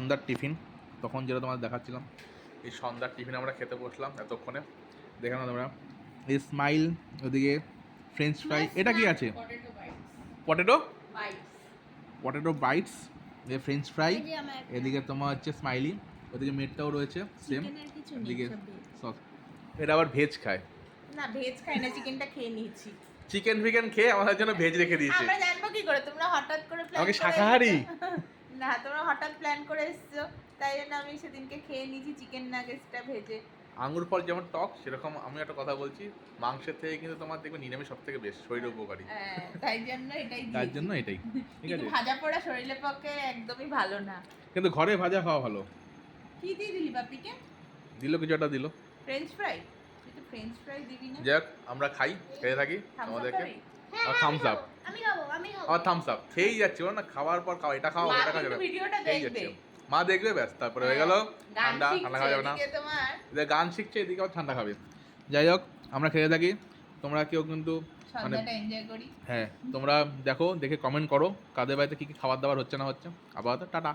সন্ধ্যার টিফিন তখন যেটা তোমাদের দেখাচ্ছিলাম, এই সন্ধ্যার টিফিন আমরা খেতে বসলাম এতক্ষণে। দেখলাম তোমরা এই স্মাইল, ওদিকে ফ্রেঞ্চ ফ্রাই, এটা কি আছে? পটেটো পটেটো বাইটস, এদিকে ফ্রেঞ্চ ফ্রাই, এদিকে তোমার হচ্ছে স্মাইলি, ওদিকে মেটটাও রয়েছে সেম, এদিকে সস। এটা আবার ভেজ খায় না, ভেজ খাই না, চিকেনটা খেয়ে নিয়েছি। চিকেন ফিকেন খেয়ে আমাদের জন্য ভেজ রেখে দিয়েছে। আমরা জানবো কি করে? তোমরা হঠাৎ করে প্ল্যান আমাকে করে শাকাহারি না, তোমরা হঠাৎ প্ল্যান করে এসেছো, তাই জন্য আমি সেদিনকে খেয়ে নিয়েছি চিকেন নাগেটসটা ভেজে। আঙুর ফল যেমন টক, সেরকম আমি একটা কথা বলছি, মাংসের থেকে কিন্তু তোমার দেখবে নিরামিষ সব থেকে বেশ শরীরের উপকারী। হ্যাঁ, তাই জন্য এটাই তার দিয়েছি। জন্য এটাই ঠিক আছে। ভাজা পোড়া শরীরের পক্ষে একদমই ভালো না। কিন্তু ঘরে ভাজা খাওয়া ভালো। কি দিয়ে দিলি বাপিকে? দিল কিছু একটা দিল, ফ্রেঞ্চ ফ্রাই। তুই তো ফ্রেঞ্চ ফ্রাই দিবি না। যাক আমরা খাই, খেয়ে থাকি আমাদেরকে। আর থামস আপ, আমি খাবো আর থামস আপ খেয়েই যাচ্ছি, ওরা না খাওয়ার পর খাওয়া, এটা খাওয়া মা ওটা খাওয়া কিন্তু যাবে, ভিডিওটা খেয়েই দেখবে। যাচ্ছে। মা দেখবে ব্যাস, তারপরে হয়ে গেল ঠান্ডা, ঠান্ডা খাওয়া যাবে না। তোমার এদিকে গান শিখছে, এদিকে আবার ঠান্ডা খাবে। যাই হোক আমরা খেয়ে থাকি, তোমরা কেউ কিন্তু মানে সন্ধ্যাটা এনজয় করি। হ্যাঁ তোমরা দেখো, দেখে কমেন্ট করো কাদের বাড়িতে কী কী খাবার দাবার হচ্ছে না হচ্ছে। আপাতত টাটা।